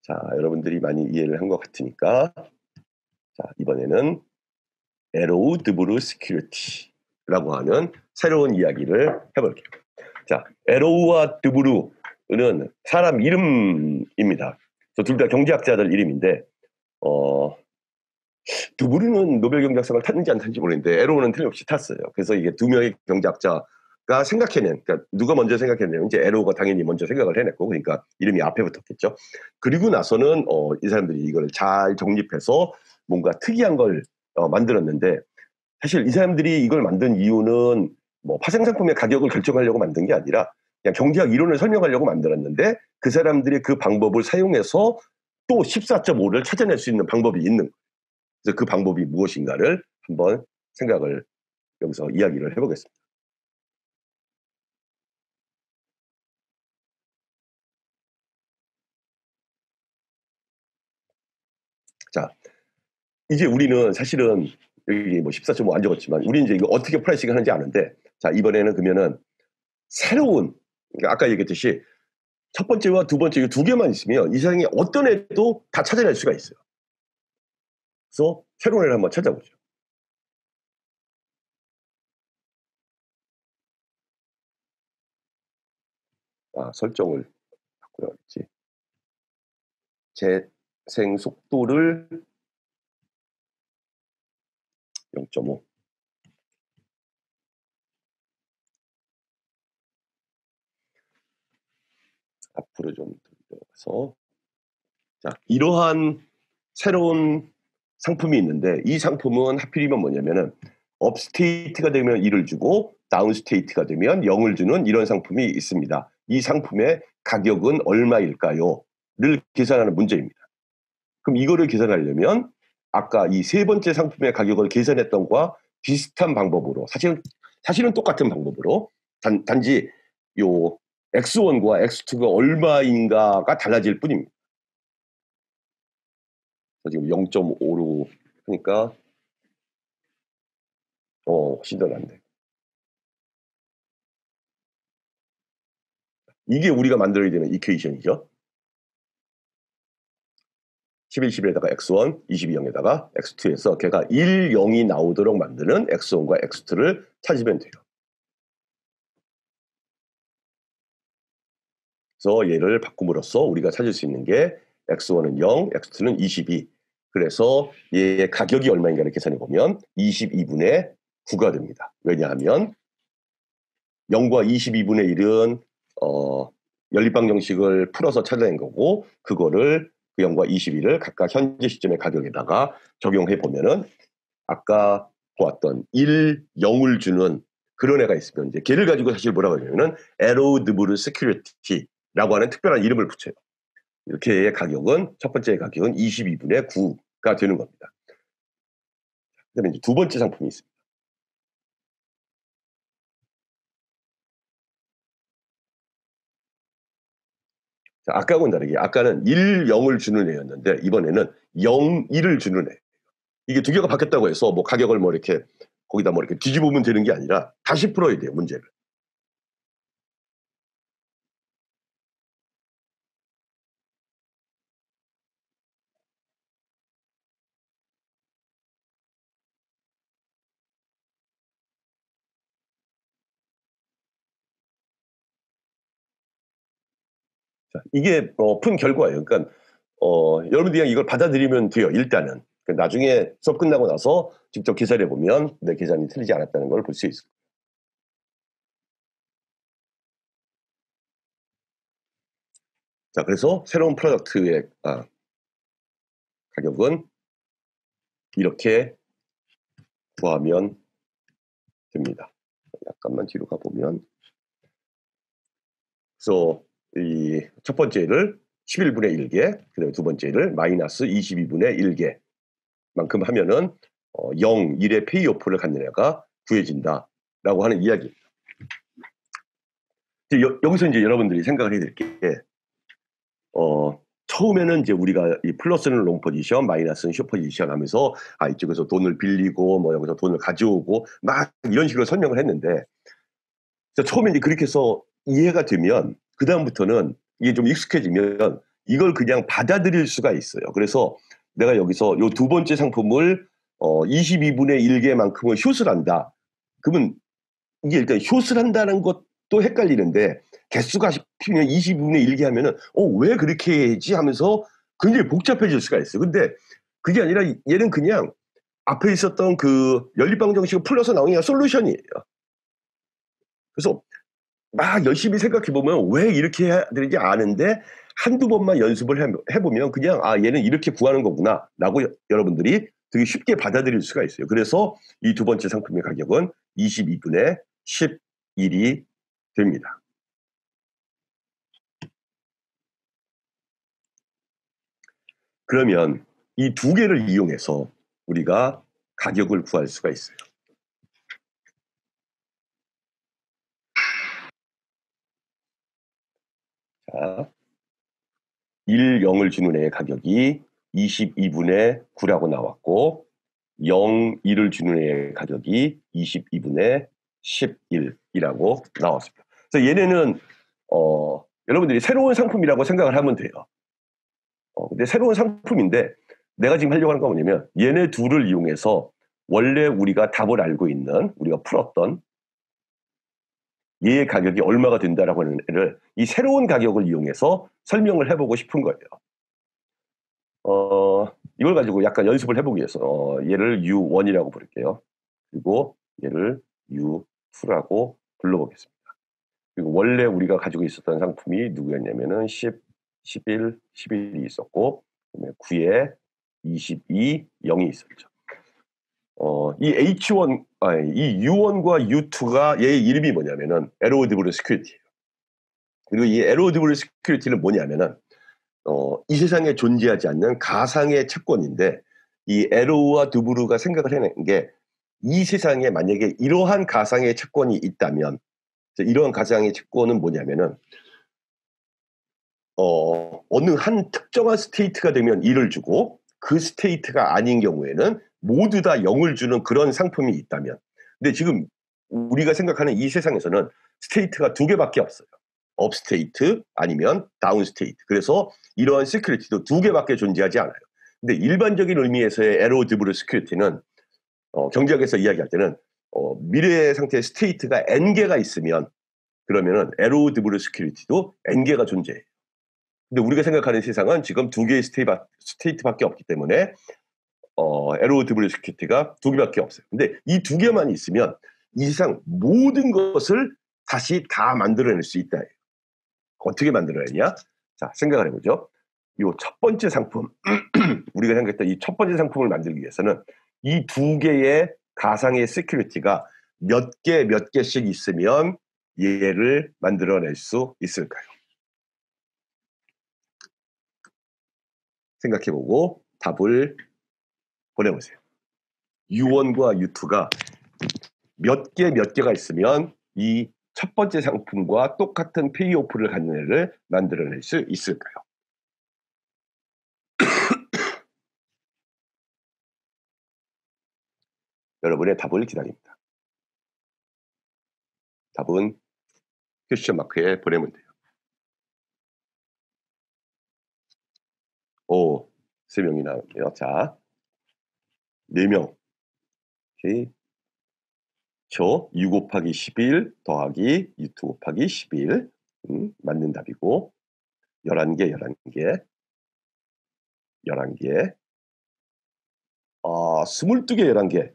자, 여러분들이 많이 이해를 한 것 같으니까 자, 이번에는 에로우 드브루 시큐리티라고 하는 새로운 이야기를 해볼게요. 자, 에로우와 드브루는 사람 이름입니다. 둘 다 경제학자들 이름인데 드브루는 노벨 경제학상을 탔는지 안 탔는지 모르겠는데 에로우는 틀림없이 탔어요. 그래서 이게 두 명의 경제학자가 생각해낸, 그러니까 누가 먼저 생각했냐면 이제 에로우가 당연히 먼저 생각을 해냈고, 그러니까 이름이 앞에 붙었겠죠. 그리고 나서는 이 사람들이 이걸 잘 정립해서 뭔가 특이한 걸 만들었는데, 사실 이 사람들이 이걸 만든 이유는 뭐 파생상품의 가격을 결정하려고 만든 게 아니라 그냥 경제학 이론을 설명하려고 만들었는데, 그 사람들이 그 방법을 사용해서 또 14.5를 찾아낼 수 있는 방법이 있는, 그래서 그 방법이 무엇인가를 한번 생각을 여기서 이야기를 해보겠습니다. 자, 이제 우리는 사실은 여기 뭐 14.5 안 적었지만 우리는 이제 이거 어떻게 프라이싱 하는지 아는데, 자, 이번에는 그러면은 새로운, 그러니까 아까 얘기했듯이 첫 번째와 두 번째 이 두 개만 있으면 이 세상에 어떤 애도 다 찾아낼 수가 있어요. 그래서 새로운 애를 한번 찾아보죠. 설정을 바꾸라고 했지. 재생 속도를 0.5. 앞으로 좀 들어가서, 자, 이러한 새로운 상품이 있는데, 이 상품은 하필이면 뭐냐면은 업스테이트가 되면 1을 주고 다운스테이트가 되면 0을 주는 이런 상품이 있습니다. 이 상품의 가격은 얼마일까요? 를 계산하는 문제입니다. 그럼 이거를 계산하려면 아까 이 세 번째 상품의 가격을 계산했던 것과 비슷한 방법으로, 사실은 똑같은 방법으로 단지 요 X1과 X2가 얼마인가가 달라질 뿐입니다. 지금 0.5로 하니까 훨씬 더 낫네. 이게 우리가 만들어야 되는 이퀘이션이죠. 11, 11에다가 X1, 22, 0에다가 X2에서 걔가 1, 0이 나오도록 만드는 X1과 X2를 찾으면 돼요. 그래서 얘를 바꿈으로써 우리가 찾을 수 있는 게 X1은 0, X2는 22. 그래서 얘의 가격이 얼마인가를 계산해보면 22분의 9가 됩니다. 왜냐하면 0과 22분의 1은 연립방 정식을 풀어서 찾아낸 거고, 그거를 그 0과 22를 각각 현재 시점의 가격에다가 적용해 보면은 아까 보았던 1, 0을 주는 그런 애가 있으면 이제 걔를 가지고 사실 뭐라고 하냐면은 에로우드브르 시큐리티라고 하는 특별한 이름을 붙여요. 이렇게 가격은, 첫 번째 가격은 22분의 9가 되는 겁니다. 그다음에 이제 두 번째 상품이 있습니다. 자, 아까하고는 다르게 아까는 1, 0을 주는 애였는데 이번에는 0, 1을 주는 애. 이게 두 개가 바뀌었다고 해서 뭐 가격을 뭐 이렇게 거기다 뭐 이렇게 뒤집으면 되는 게 아니라 다시 풀어야 돼요, 문제를. 자, 이게 푼 결과예요. 그러니까 여러분들이 그냥 이걸 받아들이면 돼요, 일단은. 그러니까 나중에 수업 끝나고 나서 직접 계산해 보면 내 계산이 틀리지 않았다는 걸 볼 수 있을 거예요. 자, 그래서 새로운 프로덕트의 가격은 이렇게 구하면 됩니다. 약간만 뒤로 가보면, 그래서 이 첫 번째를 11분의 1개, 그다음에 두 번째를 마이너스 22분의 1개만큼 하면은 0, 1의 페이오프를 갖는 애가 구해진다라고 하는 이야기입니다. 여기서 이제 여러분들이 생각을 해야 될 게, 처음에는 이제 우리가 이 플러스는 롱 포지션, 마이너스는 숏 포지션 하면서 이쪽에서 돈을 빌리고 뭐 여기서 돈을 가져오고 막 이런 식으로 설명을 했는데, 처음에 이제 그렇게 해서 이해가 되면 그 다음부터는 이게 좀 익숙해지면 이걸 그냥 받아들일 수가 있어요. 그래서 내가 여기서 요 두 번째 상품을 22분의 1개만큼을 숏을 한다. 그러면 이게 일단 숏을 한다는 것도 헷갈리는데 개수가 그냥 22분의 1개 하면은 왜 그렇게 해야지 하면서 굉장히 복잡해질 수가 있어요. 근데 그게 아니라 얘는 그냥 앞에 있었던 그 연립방 정식을 풀러서 나온 그냥 솔루션이에요. 그래서 막 열심히 생각해보면 왜 이렇게 해야 되는지 아는데 한두 번만 연습을 해보면 그냥 얘는 이렇게 구하는 거구나 라고 여러분들이 되게 쉽게 받아들일 수가 있어요. 그래서 이 두 번째 상품의 가격은 22분의 11이 됩니다. 그러면 이 두 개를 이용해서 우리가 가격을 구할 수가 있어요. 자, 1, 0을 주는 애의 가격이 22분의 9라고 나왔고 0, 1을 주는 애의 가격이 22분의 11이라고 나왔습니다. 그래서 얘네는 여러분들이 새로운 상품이라고 생각을 하면 돼요. 근데 새로운 상품인데 내가 지금 하려고 하는 건 뭐냐면 얘네 둘을 이용해서 원래 우리가 답을 알고 있는 우리가 풀었던 얘의 가격이 얼마가 된다라고 하는 애를 이 새로운 가격을 이용해서 설명을 해보고 싶은 거예요. 이걸 가지고 약간 연습을 해보기 위해서 얘를 U1이라고 부를게요. 그리고 얘를 U2라고 불러보겠습니다. 그리고 원래 우리가 가지고 있었던 상품이 누구였냐면은 10, 11, 11이 있었고 그다음에 9에 22, 0이 있었죠. 이 H1, 이 U1과 U2가 얘의 이름이 뭐냐면은 에로우드블 스큐리티예요. 그리고 이 에로우드블 스큐리티는 뭐냐면은 이 세상에 존재하지 않는 가상의 채권인데 이 에로우와 드브르가 생각을 해낸 게 이 세상에 만약에 이러한 가상의 채권이 있다면 이러한 가상의 채권은 뭐냐면은 어느 한 특정한 스테이트가 되면 1을 주고 그 스테이트가 아닌 경우에는 모두 다 0을 주는 그런 상품이 있다면 근데 지금 우리가 생각하는 이 세상에서는 스테이트가 두 개밖에 없어요. 업 스테이트 아니면 다운 스테이트. 그래서 이러한 시큐리티도 두 개밖에 존재하지 않아요. 근데 일반적인 의미에서의 에로드블 시큐리티는 경제학에서 이야기할 때는 미래 상태의 스테이트가 n개가 있으면 그러면은 에로드블 시큐리티도 n개가 존재해요. 근데 우리가 생각하는 세상은 지금 두 개의 스테이트밖에 없기 때문에 에로드블 시큐리티가 두 개밖에 없어요. 근데 이 두 개만 있으면 이 세상 모든 것을 다시 다 만들어낼 수 있다. 어떻게 만들어내냐? 자, 생각을 해보죠. 이 첫 번째 상품, 우리가 생각했던 이 첫 번째 상품을 만들기 위해서는 이 두 개의 가상의 시큐리티가 몇 개씩 있으면 얘를 만들어낼 수 있을까요? 생각해보고 답을 보내보세요. U1과 U2가 몇 개가 있으면 이 첫 번째 상품과 똑같은 페이오프를 갖는 애를 만들어낼 수 있을까요? 여러분의 답을 기다립니다. 답은 퀘스천 마크에 보내면 돼요. 3명이 나왔네요. 자, 4명. 오케이. 6 곱하기 11 더하기 2 곱하기 11. 맞는 답이고 11개 22개 11개.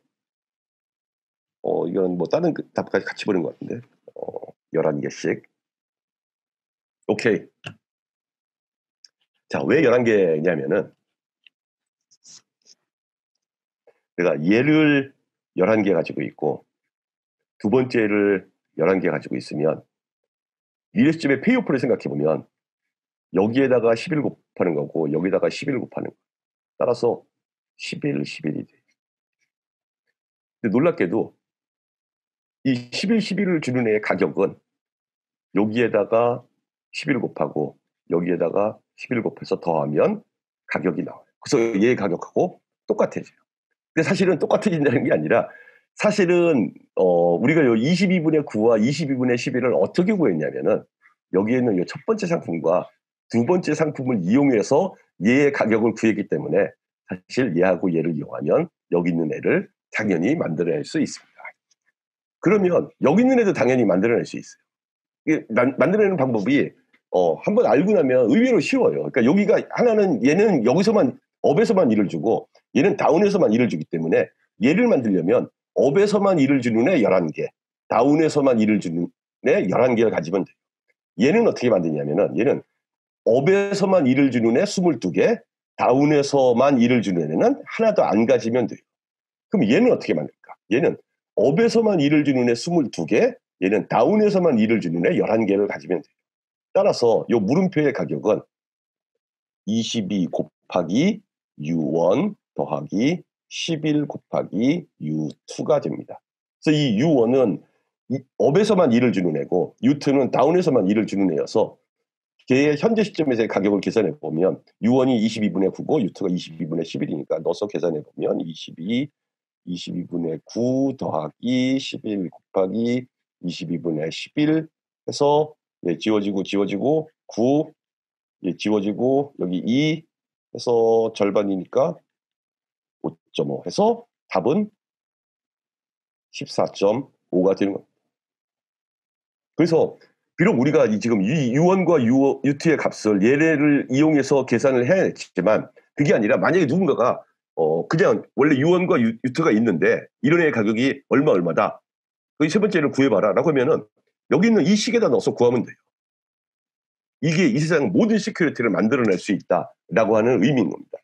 이건 뭐 다른 답까지 같이 보는 것 같은데. 11개씩. 오케이. 자, 왜 11개냐면은 내가 얘를 11개 가지고 있고 두 번째를 11개 가지고 있으면 이래쯤에 페이오프를 생각해보면 여기에다가 11 곱하는 거고 여기다가 11 곱하는 거. 따라서 11이 돼. 근데 놀랍게도 이 11을 주는 애의 가격은 여기에다가 11 곱하고 여기에다가 11 곱해서 더하면 가격이 나와요. 그래서 얘의 가격하고 똑같아져요. 근데 사실은 똑같아진다는 게 아니라 사실은 우리가 요 22분의 9와 22분의 11을 어떻게 구했냐면은 여기에 있는 이 첫 번째 상품과 두 번째 상품을 이용해서 얘의 가격을 구했기 때문에 사실 얘하고 얘를 이용하면 여기 있는 애를 당연히 만들어낼 수 있습니다. 그러면 여기 있는 애도 당연히 만들어낼 수 있어요. 이게 만들어내는 방법이 한번 알고 나면 의외로 쉬워요. 그러니까 여기가 하나는 얘는 여기서만 업에서만 일을 주고 얘는 다운에서만 일을 주기 때문에 얘를 만들려면 업에서만 일을 주는 애 11개, 다운에서만 일을 주는 애 11개를 가지면 돼요. 얘는 어떻게 만드냐면은 얘는 업에서만 일을 주는 애 22개, 다운에서만 일을 주는 애는 하나도 안 가지면 돼요. 그럼 얘는 어떻게 만들까? 얘는 업에서만 일을 주는 애 22개, 얘는 다운에서만 일을 주는 애 11개를 가지면 돼요. 따라서 이 물음표의 가격은 22 곱하기 U1 더하기 11 곱하기 U2가 됩니다. 그래서 이 U1은 업에서만 일을 주는 애고 U2는 다운에서만 일을 주는 애여서 걔의 현재 시점에서의 가격을 계산해 보면 U1이 22분의 9고 U2가 22분의 11이니까 넣어서 계산해 보면 22분의 9 더하기 11 곱하기 22분의 11 해서 지워지고 9 지워지고 여기 2 해서 절반이니까 5.5 해서 답은 14.5가 되는 겁니다. 그래서 비록 우리가 지금 이 U1과 U2의 값을 얘를 이용해서 계산을 해냈지만 그게 아니라 만약에 누군가가 그냥 원래 U1과 U2가 있는데 이런 애의 가격이 얼마다 그 세 번째를 구해봐라 라고 하면은 여기 있는 이 식에다 넣어서 구하면 돼요. 이게 이 세상 모든 시큐리티를 만들어낼 수 있다라고 하는 의미인 겁니다.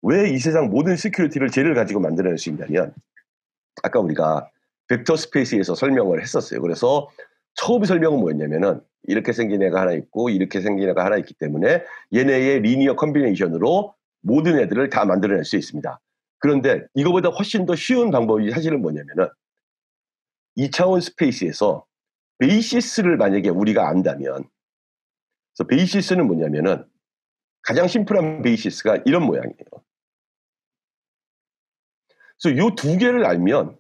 왜 이 세상 모든 시큐리티를 쟤를 가지고 만들어낼 수 있냐면 아까 우리가 벡터 스페이스에서 설명을 했었어요. 그래서 처음 설명은 뭐였냐면은 이렇게 생긴 애가 하나 있고 이렇게 생긴 애가 하나 있기 때문에 얘네의 리니어 컨비네이션으로 모든 애들을 다 만들어낼 수 있습니다. 그런데 이거보다 훨씬 더 쉬운 방법이 사실은 뭐냐면은 2차원 스페이스에서 베이시스를 만약에 우리가 안다면 그래서 베이시스는 뭐냐면은 가장 심플한 베이시스가 이런 모양이에요. 그래서 이 두 개를 알면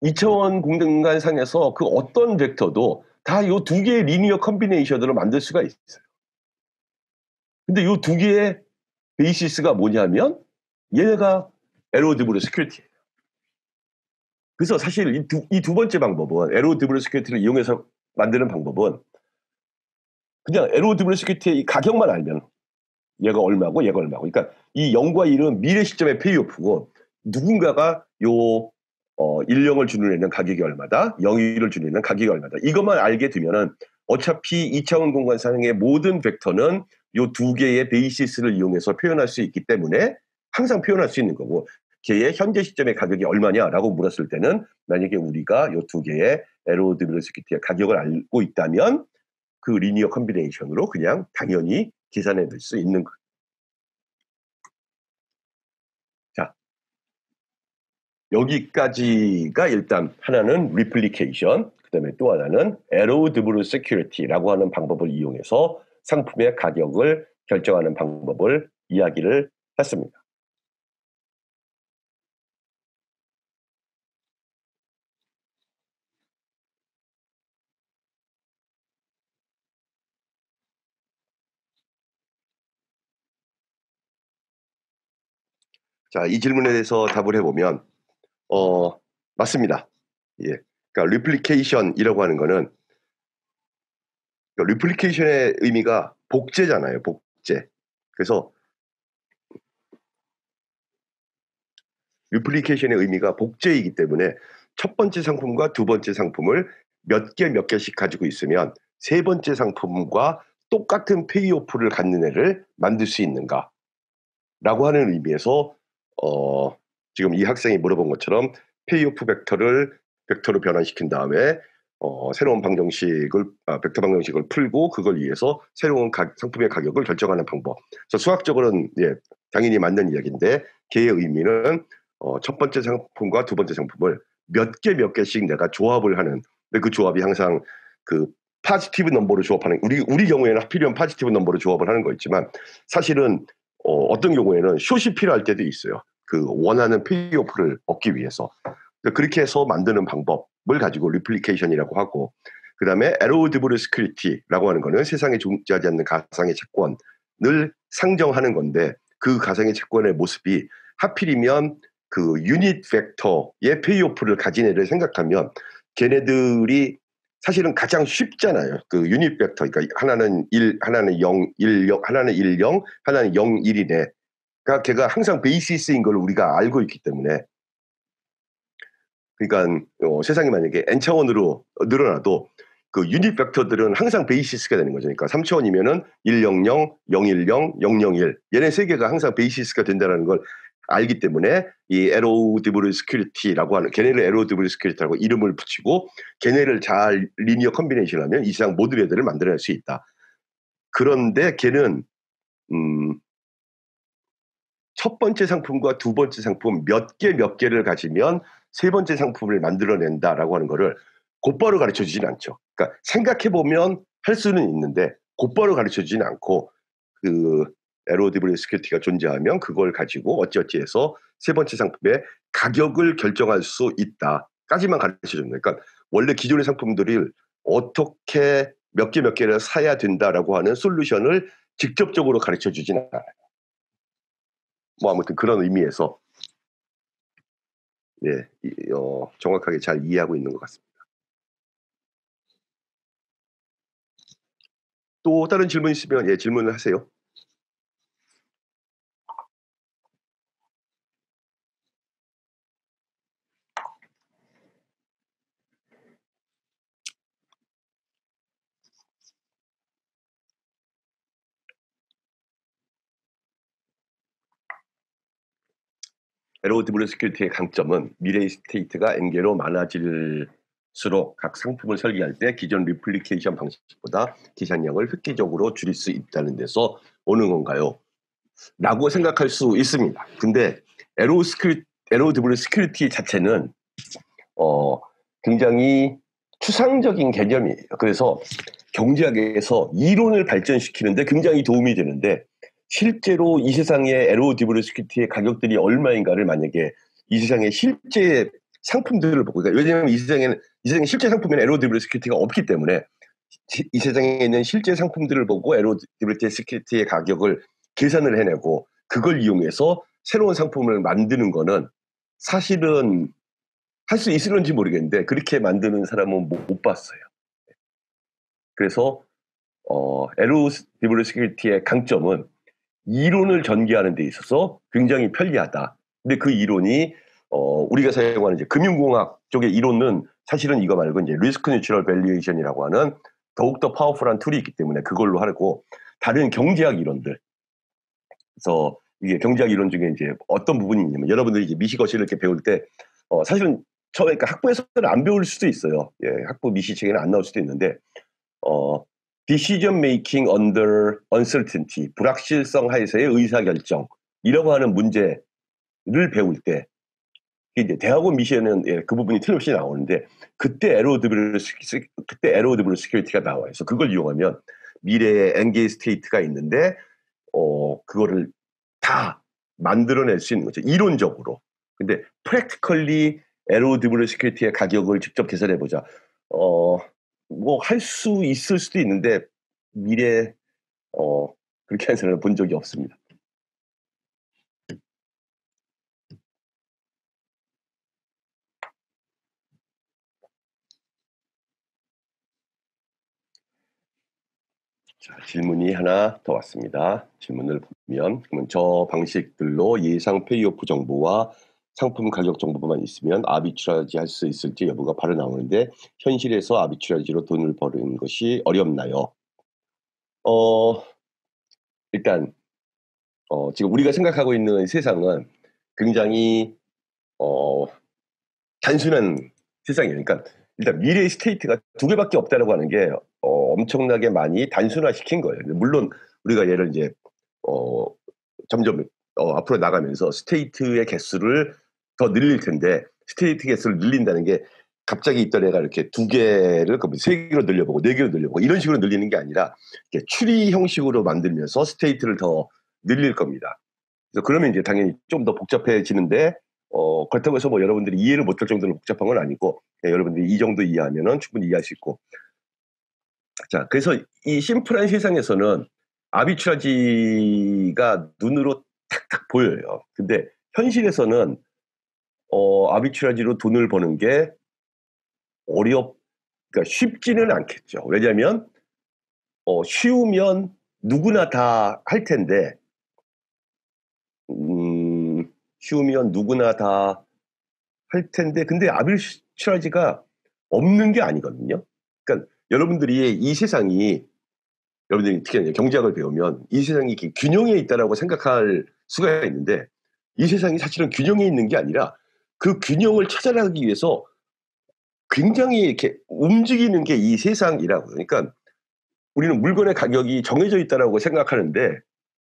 2차원 공간상에서 그 어떤 벡터도 다 이 두 개의 리니어 컨비네이션으로 만들 수가 있어요. 근데 이 두 개의 베이시스가 뭐냐면 얘네가 에로드브르 스큐리티예요. 그래서 사실 이 두 번째 방법은 에로드브르 스큐리티를 이용해서 만드는 방법은 그냥 에로드브르 스큐리티의 이 가격만 알면 얘가 얼마고 얘가 얼마고 그러니까 이 0과 1은 미래 시점의 페이오프고 누군가가 요 1,0을 주는 애는 가격이 얼마다 0,1을 주는 애는 가격이 얼마다 이것만 알게 되면은 어차피 2차원 공간상의 모든 벡터는 요 두 개의 베이시스를 이용해서 표현할 수 있기 때문에 항상 표현할 수 있는 거고 걔의 현재 시점의 가격이 얼마냐라고 물었을 때는 만약에 우리가 요 두 개의 에로드브르 스큐리티의 가격을 알고 있다면 그 리니어 컨비네이션으로 그냥 당연히 계산해낼 수 있는 거예요. 자, 여기까지가 일단 하나는 리플리케이션, 그 다음에 또 하나는 에로드브르 세큐리티라고 하는 방법을 이용해서 상품의 가격을 결정하는 방법을 이야기를 했습니다. 자, 이 질문에 대해서 답을 해보면 맞습니다. 예. 그러니까 리플리케이션이라고 하는 거는 그러니까 리플리케이션의 의미가 복제잖아요. 복제. 그래서 리플리케이션의 의미가 복제이기 때문에 첫 번째 상품과 두 번째 상품을 몇 개씩 가지고 있으면 세 번째 상품과 똑같은 페이오프를 갖는 애를 만들 수 있는가 라고 하는 의미에서 지금 이 학생이 물어본 것처럼 페이오프 벡터로 변환시킨 다음에 새로운 벡터 방정식을 풀고 그걸 위해서 새로운 상품의 가격을 결정하는 방법. 그래서 수학적으로는 당연히 맞는 이야기인데 걔의 의미는 첫 번째 상품과 두 번째 상품을 몇 개씩 내가 조합을 하는. 근데 그 조합이 항상 그 파지티브 넘버로 조합하는 우리 경우에는 하필이면 파지티브 넘버로 조합을 하는 거 있지만 사실은 어떤 경우에는 숏이 필요할 때도 있어요. 그 원하는 페이오프를 얻기 위해서 그렇게 해서 만드는 방법을 가지고 리플리케이션이라고 하고 그다음에 에로디블 스큐리티라고 하는 거는 세상에 존재하지 않는 가상의 채권을 상정하는 건데 그 가상의 채권의 모습이 하필이면 그 유닛 벡터의 페이오프를 가진 애를 생각하면 걔네들이 사실은 가장 쉽잖아요. 그 유닛 벡터, 그러니까 하나는 1, 하나는 0, 1, 0, 하나는 1, 0, 하나는 0, 1이네. 그러니까 걔가 항상 베이시스인 걸 우리가 알고 있기 때문에 그러니까 세상이 만약에 n차원으로 늘어나도 그 유닛 벡터들은 항상 베이시스가 되는 거죠. 그러니까 3차원이면은 100, 010, 001. 얘네 세 개가 항상 베이시스가 된다는 걸 알기 때문에 이 에로디블 스큐리티라고 하는 걔네를 에로디블 스큐리티라고 이름을 붙이고 걔네를 잘 리니어 컨비네이션하면 이 세상 모든 애들을 만들어낼 수 있다. 그런데 걔는 첫 번째 상품과 두 번째 상품 몇 개를 가지면 세 번째 상품을 만들어낸다라고 하는 거를 곧바로 가르쳐 주진 않죠. 그러니까 생각해보면 할 수는 있는데 곧바로 가르쳐 주진 않고 그 에로디블 스큐리티가 존재하면 그걸 가지고 어찌어찌 해서 세 번째 상품의 가격을 결정할 수 있다까지만 가르쳐 줍니다. 그러니까 원래 기존의 상품들을 어떻게 몇 개를 사야 된다라고 하는 솔루션을 직접적으로 가르쳐 주진 않아요. 뭐 아무튼 그런 의미에서 예, 정확하게 잘 이해하고 있는 것 같습니다. 또 다른 질문 있으면 예, 질문을 하세요. 에로디블 스큐리티의 강점은 미래의 스테이트가 N개로 많아질수록 각 상품을 설계할 때 기존 리플리케이션 방식보다 계산량을 획기적으로 줄일 수 있다는 데서 오는 건가요? 라고 생각할 수 있습니다. 근데 에로디블 스큐리티 자체는 굉장히 추상적인 개념이에요. 그래서 경제학에서 이론을 발전시키는데 굉장히 도움이 되는데 실제로 이 세상의 에로디블 스큐리티의 가격들이 얼마인가를 만약에 이 세상의 실제 상품들을 보고, 그러니까 왜냐하면 이 세상에 실제 상품에는 에로디블 스큐리티가 없기 때문에 이 세상에 있는 실제 상품들을 보고 에로디블 스큐리티의 가격을 계산을 해내고 그걸 이용해서 새로운 상품을 만드는 거는 사실은 할 수 있을런지 모르겠는데 그렇게 만드는 사람은 못 봤어요. 그래서 에로디블 스큐리티의 강점은 이론을 전개하는 데 있어서 굉장히 편리하다. 근데 그 이론이 우리가 사용하는 이제 금융공학 쪽의 이론은 사실은 이거 말고 이제 리스크 뉴트럴 밸류에이션이라고 하는 더욱더 파워풀한 툴이 있기 때문에 그걸로 하고 다른 경제학 이론들. 그래서 이게 경제학 이론 중에 이제 어떤 부분이 있냐면 여러분들이 이제 미시거시를 이렇게 배울 때 사실은 처음에 그러니까 학부에서는 안 배울 수도 있어요. 예, 학부 미시 책에는 안 나올 수도 있는데 decision making under uncertainty, 불확실성 하에서의 의사결정이라고 하는 문제를 배울 때 이제 대학원 미시에는 예, 그 부분이 틀림없이 나오는데 그때 에로디블 스큐리티가 나와요. 그래서 그걸 이용하면 미래의 엔게이 스테이트가 있는데 그거를 다 만들어낼 수 있는 거죠. 이론적으로. 근데 프랙티컬리 에로디블 스큐리티의 가격을 직접 계산해 보자. 뭐 할 수 있을 수도 있는데 미래 그렇게 하는 사람을 본 적이 없습니다. 자, 질문이 하나 더 왔습니다. 질문을 보면 그러면 저 방식들로 예상 페이오프 정보와 상품 가격 정보만 있으면 아비추라지 할 수 있을지 여부가 바로 나오는데 현실에서 아비추라지로 돈을 버는 것이 어렵나요? 일단 지금 우리가 생각하고 있는 세상은 굉장히 단순한 세상이에요. 그러니까 일단 미래의 스테이트가 두 개밖에 없다라고 하는 게 엄청나게 많이 단순화시킨 거예요. 물론 우리가 얘를 이제 점점 앞으로 나가면서 스테이트의 개수를 더 늘릴 텐데 스테이트 개수를 늘린다는 게 갑자기 있던 애가 이렇게 두 개를 세 개로 늘려보고 네 개로 늘려보고 이런 식으로 늘리는 게 아니라 추리 형식으로 만들면서 스테이트를 더 늘릴 겁니다. 그래서 그러면 이제 당연히 좀 더 복잡해지는데 그렇다고 해서 뭐 여러분들이 이해를 못할 정도로 복잡한 건 아니고 여러분들이 이 정도 이해하면은 충분히 이해할 수 있고 자, 그래서 이 심플한 세상에서는 아비추라지가 눈으로 탁탁 보여요. 근데 현실에서는 아비추라지로 돈을 버는 게 어렵, 그러니까 쉽지는 않겠죠. 왜냐하면 쉬우면 누구나 다 할 텐데, 쉬우면 누구나 다 할 텐데, 근데 아비추라지가 없는 게 아니거든요. 그러니까 여러분들이 이 세상이 여러분들이 특히 경제학을 배우면 이 세상이 이렇게 균형에 있다라고 생각할 수가 있는데 이 세상이 사실은 균형에 있는 게 아니라 그 균형을 찾아나가기 위해서 굉장히 이렇게 움직이는 게 이 세상이라고. 그러니까 우리는 물건의 가격이 정해져 있다라고 생각하는데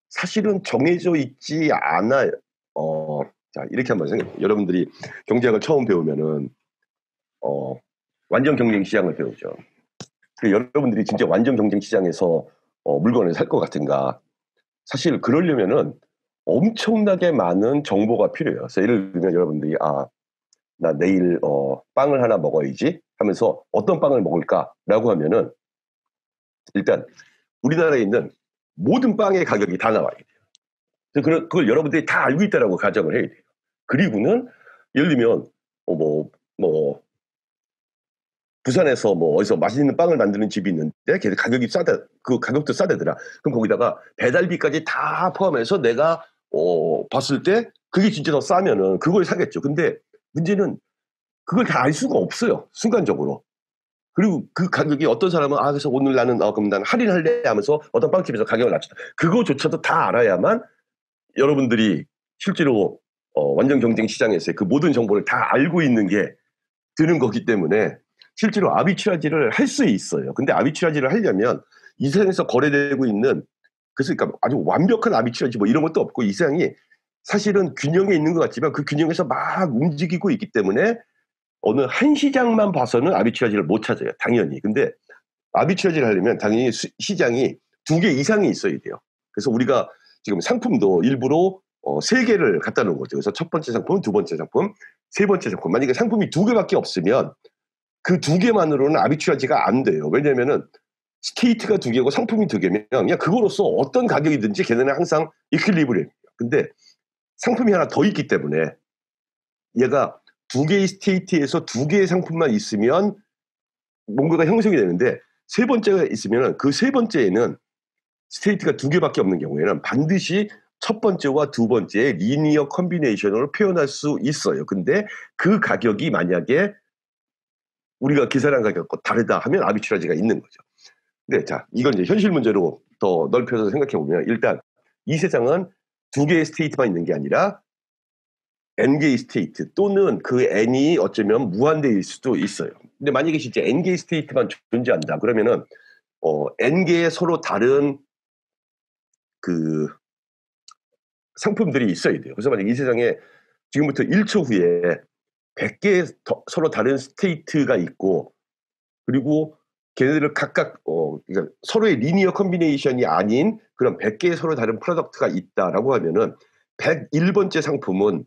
사실은 정해져 있지 않아요. 어, 자, 이렇게 한번 생각해요. 여러분들이 경제학을 처음 배우면은 어, 완전 경쟁 시장을 배우죠. 그 여러분들이 진짜 완전 경쟁 시장에서 물건을 살 것 같은가? 사실 그러려면은 엄청나게 많은 정보가 필요해요. 그래서 예를 들면 여러분들이 나 내일 빵을 하나 먹어야지 하면서 어떤 빵을 먹을까라고 하면은 일단 우리나라에 있는 모든 빵의 가격이 다 나와야 돼요. 그래서 그걸 여러분들이 다 알고 있다라고 가정을 해야 돼요. 그리고는 예를 들면 뭐 부산에서 뭐 어디서 맛있는 빵을 만드는 집이 있는데 걔 가격이 싸다, 그 가격도 싸대더라. 그럼 거기다가 배달비까지 다 포함해서 내가 봤을 때 그게 진짜 더 싸면은 그걸 사겠죠. 근데 문제는 그걸 다 알 수가 없어요. 순간적으로. 그리고 그 가격이 어떤 사람은 그래서 오늘 나는 그럼 난 할인할래 하면서 어떤 빵집에서 가격을 낮췄다. 그거조차도 다 알아야만 여러분들이 실제로 완전 경쟁 시장에서의 그 모든 정보를 다 알고 있는 게 드는 거기 때문에 실제로 아비추라지를 할 수 있어요. 근데 아비추라지를 하려면 이 세상에서 거래되고 있는 그래서 그러니까 아주 완벽한 아비추라지 뭐 이런 것도 없고 이 세상이 사실은 균형에 있는 것 같지만 그 균형에서 막 움직이고 있기 때문에 어느 한 시장만 봐서는 아비추라지를 못 찾아요. 당연히. 근데 아비추라지를 하려면 당연히 시장이 두 개 이상이 있어야 돼요. 그래서 우리가 지금 상품도 일부러 세 개를 갖다 놓은 거죠. 그래서 첫 번째 상품, 두 번째 상품, 세 번째 상품. 만약에 상품이 두 개밖에 없으면 그 두 개만으로는 아비추라지가 안 돼요. 왜냐면은 스테이트가 두 개고 상품이 두 개면 그냥 그거로서 어떤 가격이든지 걔네는 항상 이퀄리브리엄이에요. 근데 상품이 하나 더 있기 때문에 얘가 두 개의 스테이트에서 두 개의 상품만 있으면 뭔가가 형성이 되는데 세 번째가 있으면 그 세 번째에는 스테이트가 두 개밖에 없는 경우에는 반드시 첫 번째와 두 번째의 리니어 컨비네이션으로 표현할 수 있어요. 근데 그 가격이 만약에 우리가 계산한 가격과 다르다 하면 아비추라지가 있는 거죠. 네, 자, 이건 이제 현실 문제로 더 넓혀서 생각해 보면 일단 이 세상은 두 개의 스테이트만 있는 게 아니라 n개의 스테이트 또는 그 n이 어쩌면 무한대일 수도 있어요. 근데 만약에 진짜 n개의 스테이트만 존재한다 그러면은 n개의 서로 다른 그 상품들이 있어야 돼요. 그래서 만약에 이 세상에 지금부터 1초 후에 100개의 서로 다른 스테이트가 있고 그리고 걔네들을 각각 그러니까 서로의 리니어 컨비네이션이 아닌 그런 100개의 서로 다른 프로덕트가 있다라고 하면은 101번째 상품은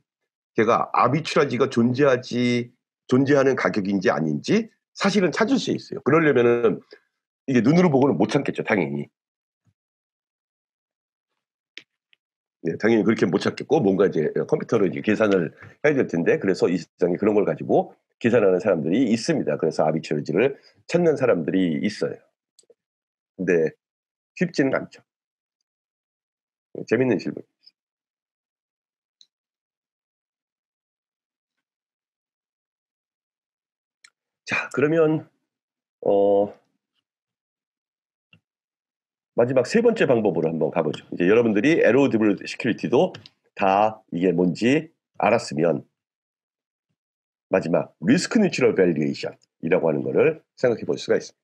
걔가 아비추라지가 존재하는 가격인지 아닌지 사실은 찾을 수 있어요. 그러려면은 이게 눈으로 보고는 못 참겠죠, 당연히. 네, 당연히 그렇게 못 찾겠고 뭔가 이제 컴퓨터로 이제 계산을 해야 될 텐데 그래서 이 세상에 그런 걸 가지고 계산하는 사람들이 있습니다. 그래서 아비추라지를 찾는 사람들이 있어요. 근데 쉽지는 않죠. 재밌는 질문. 자, 그러면 어, 마지막 세 번째 방법으로 한번 가보죠. 이제 여러분들이 에로드블 시큐리티도 다 이게 뭔지 알았으면 마지막 리스크 뉴트럴 밸류에이션이라고 하는 거를 생각해 볼 수가 있습니다.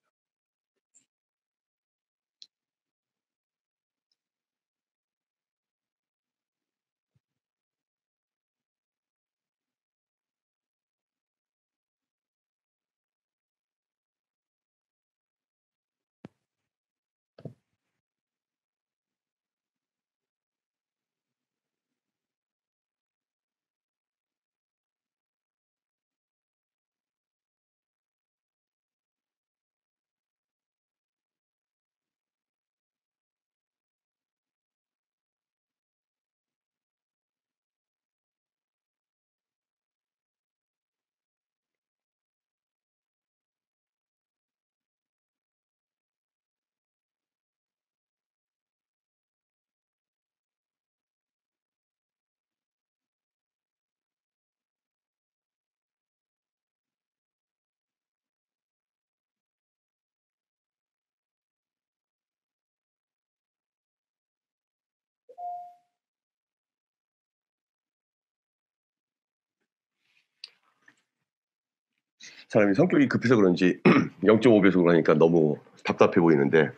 사람이 성격이 급해서 그런지 0.5배속으로 하니까 너무 답답해 보이는데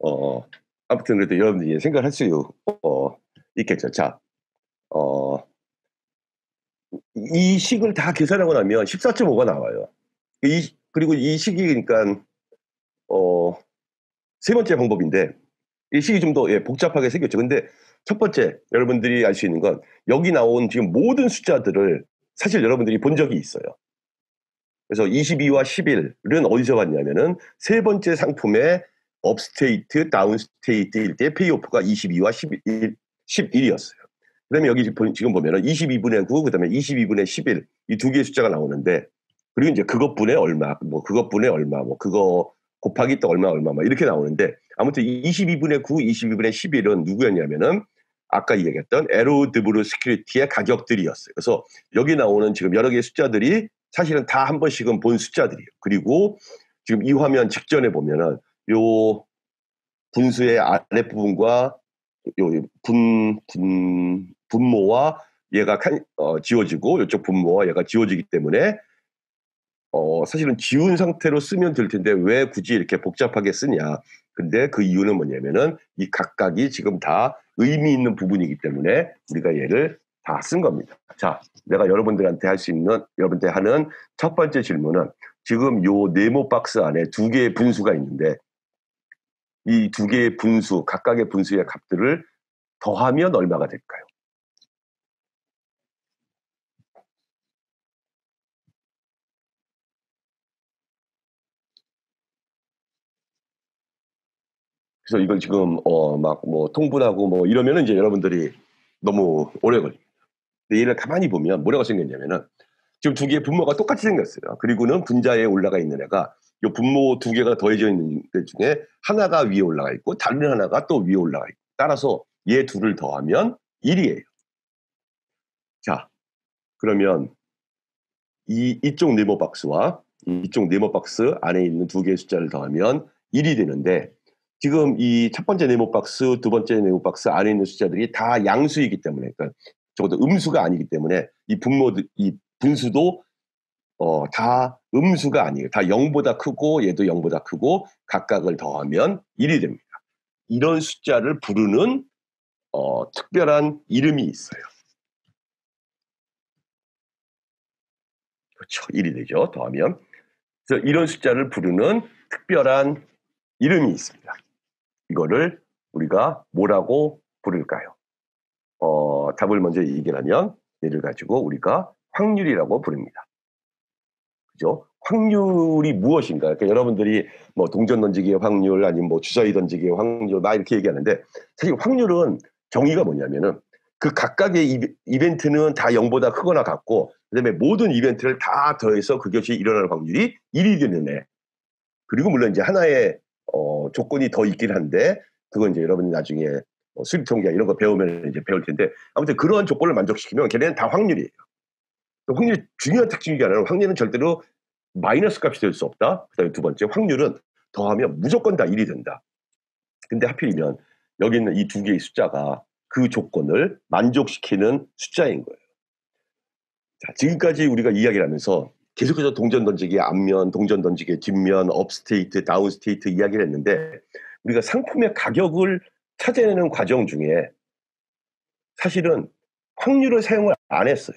어 아무튼 그래도 여러분들이 생각할 수 있겠죠. 자, 어 이 식을 다 계산하고 나면 14.5가 나와요. 그리고 이 식이 그러니까 어 세 번째 방법인데 이 식이 좀 더 복잡하게 생겼죠. 근데 첫 번째 여러분들이 알 수 있는 건 여기 나온 지금 모든 숫자들을 사실 여러분들이 본 적이 있어요. 그래서 22와 11은 어디서 왔냐면은 세 번째 상품의 업스테이트, 다운스테이트일 때 페이오프가 22와 11이었어요. 그다음에 여기 지금 보면은 22분의 9, 그다음에 22분의 11 이 두 개의 숫자가 나오는데 그리고 이제 그것분의 얼마, 뭐 그것분의 얼마, 뭐 그거 곱하기 또 얼마 얼마 막 이렇게 나오는데 아무튼 22분의 9, 22분의 11은 누구였냐면은 아까 얘기했던 에로드브루 시큐리티의 가격들이었어요. 그래서 여기 나오는 지금 여러 개의 숫자들이 사실은 다 한 번씩은 본 숫자들이에요. 그리고 지금 이 화면 직전에 보면은 요 분수의 아랫부분과 요 분모와 얘가 지워지고 이쪽 분모와 얘가 지워지기 때문에 사실은 지운 상태로 쓰면 될 텐데 왜 굳이 이렇게 복잡하게 쓰냐. 근데 그 이유는 뭐냐면은 이 각각이 지금 다 의미 있는 부분이기 때문에 우리가 얘를 다 쓴 겁니다. 자, 내가 여러분들한테 여러분한테 하는 첫 번째 질문은 지금 요 네모 박스 안에 두 개의 분수가 있는데 이 두 개의 분수, 각각의 분수의 값들을 더하면 얼마가 될까요? 그래서 이걸 지금 막 뭐 통분하고 뭐 이러면은 이제 여러분들이 너무 오래 걸립니다. 근데 얘를 가만히 보면 뭐라고 생겼냐면은 지금 두 개의 분모가 똑같이 생겼어요. 그리고는 분자에 올라가 있는 애가 요 분모 두 개가 더해져 있는 것 중에 하나가 위에 올라가 있고 다른 하나가 또 위에 올라가 있고 따라서 얘 둘을 더하면 1이에요. 자, 그러면 이쪽 네모 박스와 이쪽 네모 박스 안에 있는 두 개의 숫자를 더하면 1이 되는데 지금 이 첫 번째 네모 박스, 두 번째 네모 박스 안에 있는 숫자들이 다 양수이기 때문에 그러니까 적어도 음수가 아니기 때문에 이 분수도 다 음수가 아니에요. 다 0보다 크고 얘도 0보다 크고 각각을 더하면 1이 됩니다. 이런 숫자를 부르는 특별한 이름이 있어요. 그렇죠. 1이 되죠. 더하면. 그래서 이런 숫자를 부르는 특별한 이름이 있습니다. 이거를 우리가 뭐라고 부를까요? 답을 먼저 얘기하면 얘를 가지고 우리가 확률이라고 부릅니다. 그죠? 확률이 무엇인가? 그러니까 여러분들이 뭐 동전 던지기의 확률 아니면 뭐 주사위 던지기의 확률 막 이렇게 얘기하는데 사실 확률은 정의가 뭐냐면은 그 각각의 이벤트는 다 0보다 크거나 같고 그다음에 모든 이벤트를 다 더해서 그것이 일어날 확률이 1이 되는 애. 그리고 물론 이제 하나의 조건이 더 있긴 한데 그건 이제 여러분이 나중에 수립 통계 이런 거 배우면 이제 배울 텐데 아무튼 그러한 조건을 만족시키면 걔네는 다 확률이에요. 확률이 중요한 특징이 아니라 확률은 절대로 마이너스 값이 될 수 없다. 그다음에 두 번째 확률은 더하면 무조건 다 1이 된다. 근데 하필이면 여기 있는 이 두 개의 숫자가 그 조건을 만족시키는 숫자인 거예요. 자, 지금까지 우리가 이야기를 하면서 계속해서 동전 던지기 앞면, 동전 던지기 뒷면, 업스테이트, 다운스테이트 이야기를 했는데 우리가 상품의 가격을 찾아내는 과정 중에 사실은 확률을 사용을 안 했어요.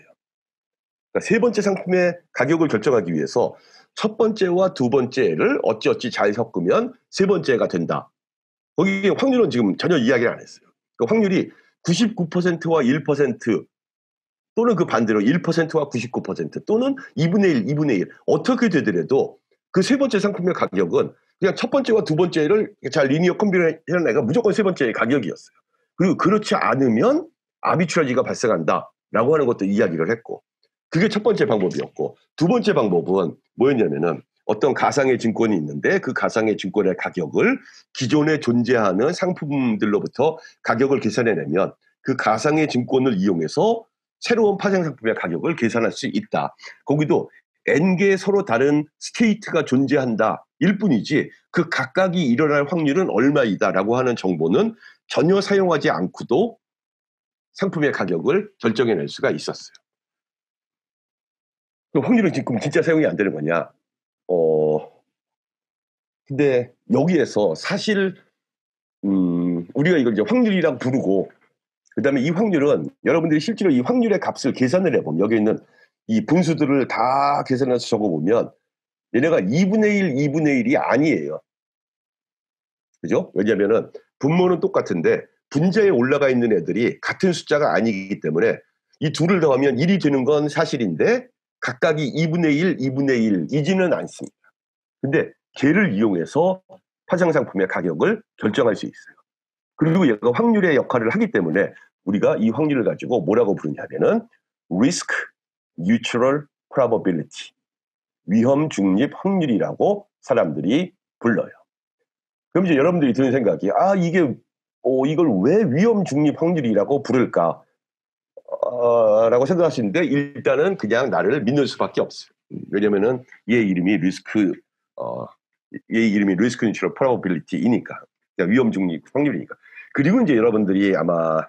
그러니까 세 번째 상품의 가격을 결정하기 위해서 첫 번째와 두 번째를 어찌어찌 잘 섞으면 세 번째가 된다. 거기에 확률은 지금 전혀 이야기를 안 했어요. 그 확률이 99%와 1% 또는 그 반대로 1%와 99% 또는 2분의 1, 2분의 1 어떻게 되더라도 그 세 번째 상품의 가격은 그냥 첫 번째와 두 번째를 잘 리니어 컴비네이션 해가 무조건 세 번째의 가격이었어요. 그리고 그렇지 않으면 아비트라지가 발생한다라고 하는 것도 이야기를 했고 그게 첫 번째 방법이었고 두 번째 방법은 뭐였냐면은 어떤 가상의 증권이 있는데 그 가상의 증권의 가격을 기존에 존재하는 상품들로부터 가격을 계산해내면 그 가상의 증권을 이용해서 새로운 파생 상품의 가격을 계산할 수 있다. 거기도 n개의 서로 다른 스테이트가 존재한다 일 뿐이지 그 각각이 일어날 확률은 얼마이다라고 하는 정보는 전혀 사용하지 않고도 상품의 가격을 결정해낼 수가 있었어요. 그 확률은 지금 진짜 사용이 안 되는 거냐? 근데 여기에서 사실 우리가 이걸 이제 확률이라고 부르고, 그다음에 이 확률은 여러분들이 실제로 이 확률의 값을 계산을 해보면 여기 있는 이 분수들을 다 계산해서 적어보면 얘네가 2분의 1, 2분의 1이 아니에요. 그죠? 왜냐면은 분모는 똑같은데 분자에 올라가 있는 애들이 같은 숫자가 아니기 때문에 이 둘을 더하면 1이 되는 건 사실인데 각각이 2분의 1, 2분의 1이지는 않습니다. 근데 걔를 이용해서 파생상품의 가격을 결정할 수 있어요. 그리고 얘가 확률의 역할을 하기 때문에 우리가 이 확률을 가지고 뭐라고 부르냐면은 risk neutral probability, 위험 중립 확률이라고 사람들이 불러요. 그럼 이제 여러분들이 드는 생각이, 이걸 왜 위험 중립 확률이라고 부를까? 라고 생각하시는데 일단은 그냥 나를 믿는 수밖에 없어요. 왜냐면은 얘 이름이 리스크 뉴트럴 프로버빌리티이니까, 그러니까 위험 중립 확률이니까. 그리고 이제 여러분들이 아마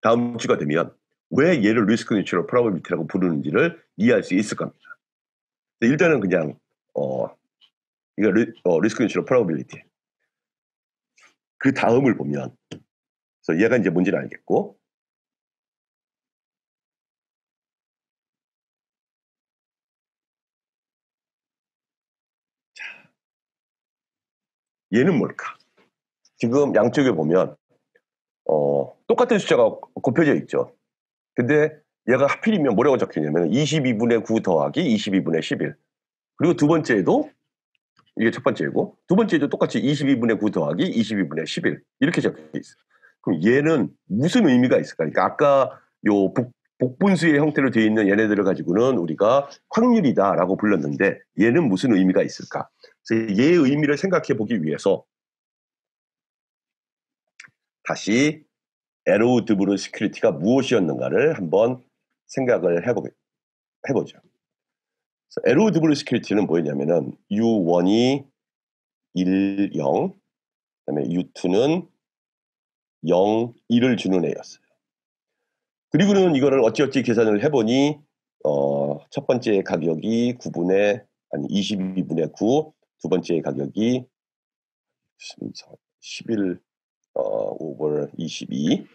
다음 주가 되면 왜 얘를 리스크 뉴트럴 프로버빌리티라고 부르는지를 이해할 수 있을 겁니다. 일단은 그냥 이거 리스크 뉴트럴 프로버빌리티. 그 다음을 보면, 그래서 얘가 이제 뭔지는 알겠고, 얘는 뭘까? 지금 양쪽에 보면 똑같은 숫자가 곱혀져 있죠. 근데 얘가 하필이면 뭐라고 적혀있냐면 22분의 9 더하기 22분의 11. 그리고 두 번째에도, 이게 첫 번째고, 두 번째에도 똑같이 22분의 9 더하기 22분의 11 이렇게 적혀있어요. 그럼 얘는 무슨 의미가 있을까? 그러니까 아까 요 복분수의 형태로 되어 있는 얘네들을 가지고는 우리가 확률이다라고 불렀는데 얘는 무슨 의미가 있을까? 그래서 얘의 의미를 생각해 보기 위해서 다시 에로우드브르 시큐리티가 무엇이었는가를 한번 생각을 해보죠. 에로우드브르 시큐리티는 뭐였냐면은 U1이 1, 0, 그다음에 U2는 0, 1을 주는 애였어요. 그리고는 이거를 어찌어찌 계산을 해보니 첫 번째 가격이 22분의 9, 두 번째 가격이 11 오버 22.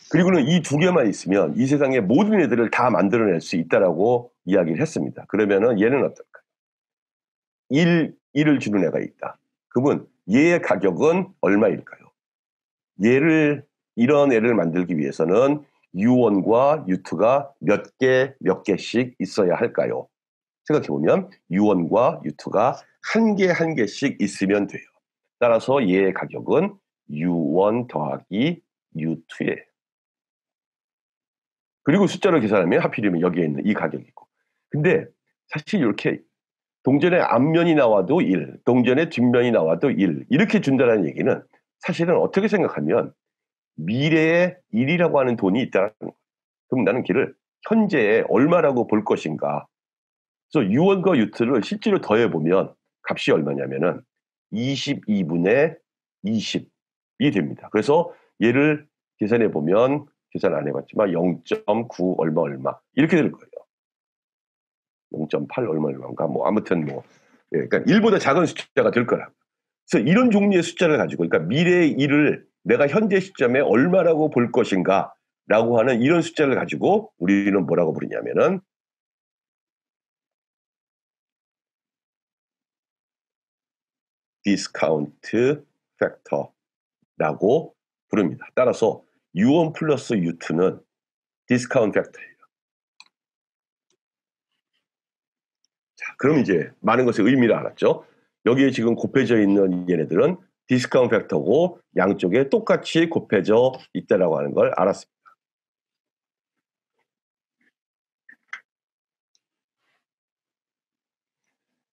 그리고는 이 두 개만 있으면 이 세상의 모든 애들을 다 만들어낼 수 있다라고 이야기를 했습니다. 그러면은 얘는 어떨까? 1을 주는 애가 있다. 그러면 얘의 가격은 얼마일까요? 이런 애를 만들기 위해서는 U1과 U2가 몇 개씩 있어야 할까요? 생각해보면 U1과 U2가 한 개씩 있으면 돼요. 따라서 얘의 가격은 U1 더하기 U2예요. 그리고 숫자를 계산하면 하필이면 여기에 있는 이 가격이고. 근데 사실 이렇게 동전의 앞면이 나와도 1, 동전의 뒷면이 나와도 1 이렇게 준다는 얘기는 사실은 어떻게 생각하면 미래에 1이라고 하는 돈이 있다는 거예요. 그럼 나는 걔를 현재에 얼마라고 볼 것인가. 그래서 U1과 U2를 실제로 더해보면 값이 얼마냐면은 22분의 20이 됩니다. 그래서 얘를 계산해보면, 계산 안 해봤지만 0.9 얼마 이렇게 될 거예요. 0.8 얼마인가 뭐 아무튼 뭐 그러니까 1보다 작은 숫자가 될 거라. 그래서 이런 종류의 숫자를 가지고, 그러니까 미래의 1을 내가 현재 시점에 얼마라고 볼 것인가라고 하는 이런 숫자를 가지고 우리는 뭐라고 부르냐면은 디스카운트 팩터라고 부릅니다. 따라서 U1 플러스 U2는 디스카운트 팩터예요. 자, 그럼 이제 많은 것의 의미를 알았죠. 여기에 지금 곱해져 있는 얘네들은 디스카운트 팩터고 양쪽에 똑같이 곱해져 있다라고 하는 걸 알았습니다.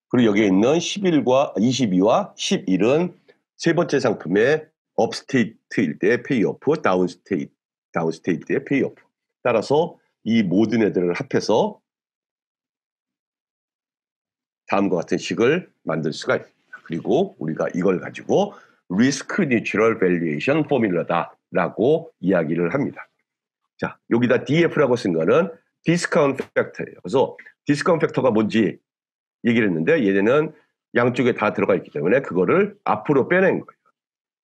그리고 여기에 있는 22와 11은 세 번째 상품의 업스테이트일 때 페이오프, 다운스테이트 때 페이오프. 따라서 이 모든 애들을 합해서 다음과 같은 식을 만들 수가 있습니다. 그리고 우리가 이걸 가지고 리스크 뉴트럴 밸류에이션 포뮬러다라고 이야기를 합니다. 자, 여기다 DF라고 쓴 거는 디스카운트 팩터예요. 그래서 디스카운트 팩터가 뭔지 얘기를 했는데 얘네는 양쪽에 다 들어가 있기 때문에 그거를 앞으로 빼낸 거예요.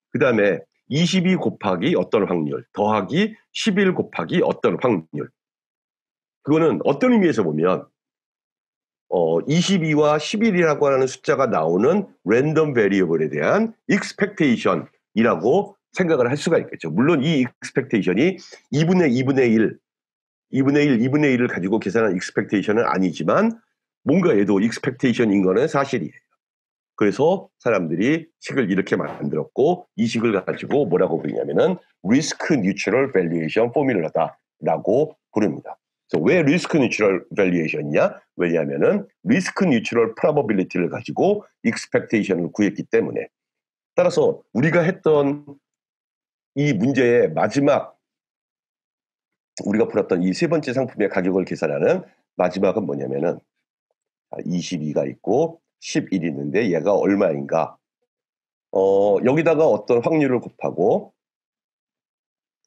그 다음에 22 곱하기 어떤 확률 더하기 11 곱하기 어떤 확률. 그거는 어떤 의미에서 보면 22와 11이라고 하는 숫자가 나오는 랜덤 베리어블에 대한 expectation이라고 생각을 할 수가 있겠죠. 물론 이 expectation이 2분의 1, 2분의 1을 가지고 계산한 expectation은 아니지만 뭔가 얘도 expectation인 거는 사실이에요. 그래서 사람들이 식을 이렇게 만들었고 이 식을 가지고 뭐라고 부르냐면은 risk neutral valuation formula다라고 부릅니다. 그래서 왜 risk neutral valuation이냐? 왜냐하면은 risk neutral probability를 가지고 expectation을 구했기 때문에. 따라서 우리가 했던 이 문제의 마지막 우리가 풀었던 이 세 번째 상품의 가격을 계산하는 마지막은 뭐냐면은 22가 있고 11이 있는데 얘가 얼마인가? 여기다가 어떤 확률을 곱하고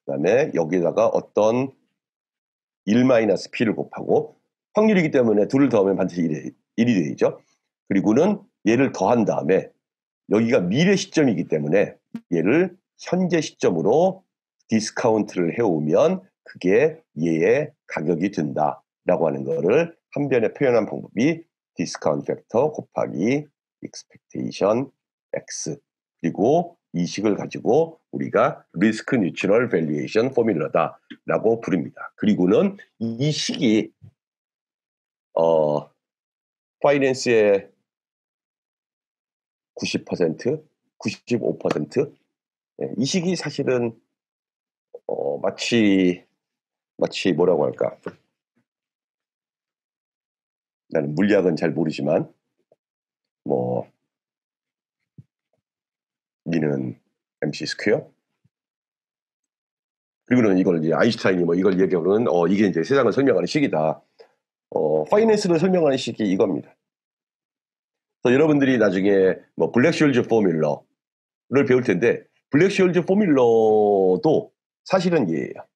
그다음에 여기다가 어떤 1-p를 곱하고 확률이기 때문에 둘을 더하면 반드시 1이 되죠. 그리고는 얘를 더한 다음에 여기가 미래 시점이기 때문에 얘를 현재 시점으로 디스카운트를 해오면 그게 얘의 가격이 된다라고 하는 거를 한 변에 표현한 방법이 디스카운트 팩터 곱하기 expectation x 그리고 이 식을 가지고 우리가 리스크 뉴트럴 밸류에이션 포뮬러다라고 부릅니다. 그리고는 이 식이 파이낸스의 90%, 95%, 이 식이 사실은 마치 뭐라고 할까? 나는 물리학은 잘 모르지만 뭐 니는 MC 스퀘어? 그리고는 이걸 이제 아인슈타인이 뭐 이걸 얘기하고는 이게 이제 세상을 설명하는 식이다. 파이낸스를 설명하는 식이 이겁니다. 그래서 여러분들이 나중에 뭐 블랙쇼일즈 포뮬러를 배울 텐데 블랙쇼일즈 포뮬러도 사실은 얘예요.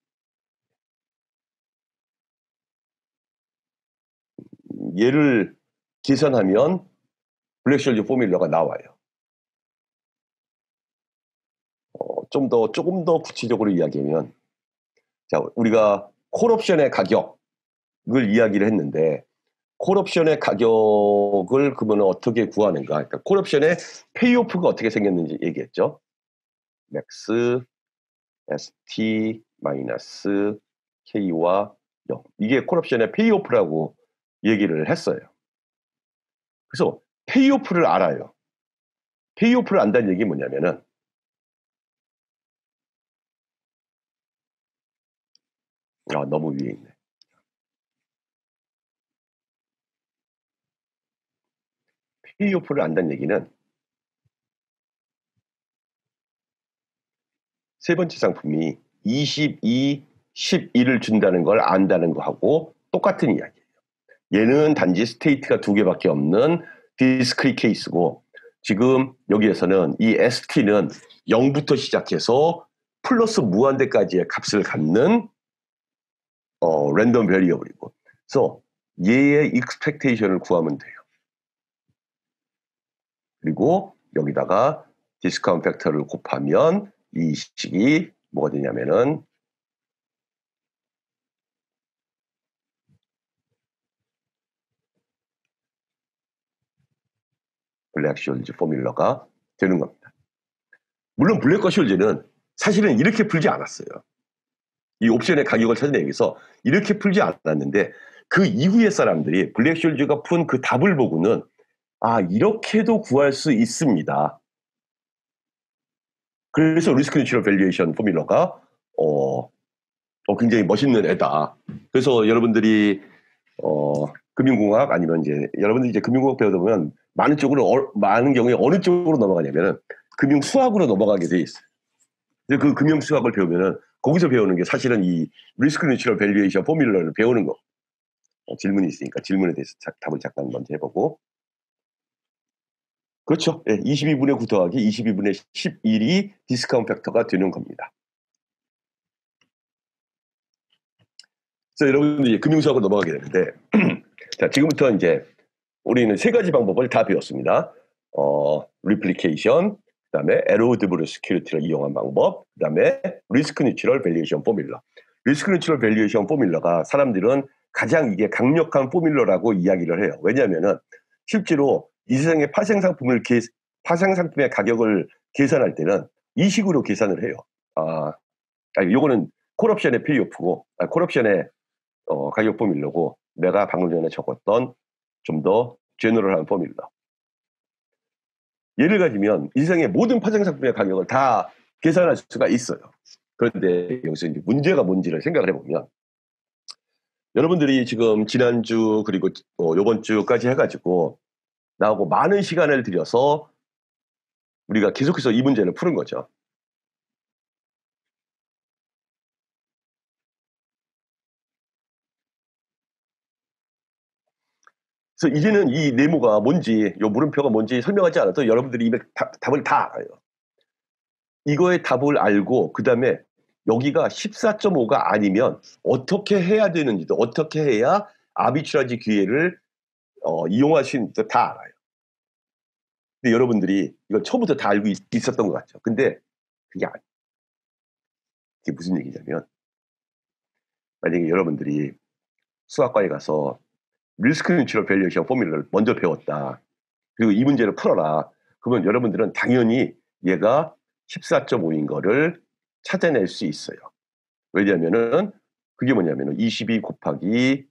얘를 계산하면 블랙쇼일즈 포뮬러가 나와요. 조금 더 구체적으로 이야기하면 자, 우리가 콜옵션의 가격을 이야기를 했는데 콜옵션의 가격을 그러면 어떻게 구하는가? 그러니까 콜옵션의 페이오프가 어떻게 생겼는지 얘기했죠. 맥스, ST, 마이너스, K와 0. 이게 콜옵션의 페이오프라고 얘기를 했어요. 그래서 페이오프를 알아요. 페이오프를 안다는 얘기 뭐냐면은 너무 위에 있네. 페이오프를 안다는 얘기는 세 번째 상품이 22, 11을 준다는 걸 안다는 거하고 똑같은 이야기예요. 얘는 단지 스테이트가 두 개밖에 없는 디스크릿 케이스고 지금 여기에서는 이 ST는 0부터 시작해서 플러스 무한대까지의 값을 갖는 랜덤 베리어블이고 그래서 얘의 익스펙테이션을 구하면 돼요. 그리고 여기다가 디스카운트 팩터를 곱하면 이 식이 뭐가 되냐면은 블랙쇼일즈 포뮬러가 되는 겁니다. 물론 블랙쇼일즈는 사실은 이렇게 풀지 않았어요. 이 옵션의 가격을 찾아내기 위해서 이렇게 풀지 않았는데 그 이후의 사람들이 블랙쇼일즈가 푼 그 답을 보고는 이렇게도 구할 수 있습니다. 그래서 리스크 뉴트럴 밸류에이션 포뮬러가 굉장히 멋있는 애다. 그래서 여러분들이 금융공학 아니면 이제 여러분들이 이제 금융공학 배우다 보면 많은 경우에 어느 쪽으로 넘어가냐면은 금융수학으로 넘어가게 돼 있어요. 근데 그 금융수학을 배우면은 거기서 배우는 게 사실은 이 리스크 뉴트럴 밸류에이션 포뮬러를 배우는 거. 질문이 있으니까 질문에 대해서 답을 잠깐 먼저 해보고. 그렇죠. 22분의 9 더하기 22분의 11이 디스카운트 팩터가 되는 겁니다. 그래서 여러분들이 금융수학으로 넘어가게 되는데 자, 지금부터 이제 우리는 세 가지 방법을 다 배웠습니다. 리플리케이션, 그다음에 에로드블 스큐리티를 이용한 방법, 그다음에 리스크 뉴트럴 밸류에이션 포뮬러. 리스크 뉴트럴 밸류에이션 포뮬러가 사람들은 가장 이게 강력한 포뮬러라고 이야기를 해요. 왜냐하면은 실제로 이 세상의 파생 상품의 가격을 계산할 때는 이 식으로 계산을 해요. 요거는 콜옵션의 페이오프고, 콜옵션의 가격 포뮬러고, 내가 방금 전에 적었던 좀 더 제너럴한 포뮬러. 예를 가지면 이 세상의 모든 파생 상품의 가격을 다 계산할 수가 있어요. 그런데 여기서 이제 문제가 뭔지를 생각을 해보면, 여러분들이 지금 지난주 그리고 요번 주까지 해가지고 나하고 많은 시간을 들여서 우리가 계속해서 이 문제를 푸는 거죠. 그래서 이제는 이 네모가 뭔지, 요 물음표가 뭔지 설명하지 않아도 여러분들이 이미 답을 다 알아요. 이거의 답을 알고 그다음에 여기가 14.5가 아니면 어떻게 해야 되는지도, 어떻게 해야 아비트라지 기회를 이용할 수 있는지도 다 알아요. 근데 여러분들이 이걸 처음부터 다 알고 있었던 것 같죠. 근데 그게 이게 무슨 얘기냐면, 만약에 여러분들이 수학과에 가서 리스크 뉴트럴 밸류에이션 포뮬러를 먼저 배웠다. 그리고 이 문제를 풀어라. 그러면 여러분들은 당연히 얘가 14.5인 거를 찾아낼 수 있어요. 왜냐하면은 그게 뭐냐면은 22 곱하기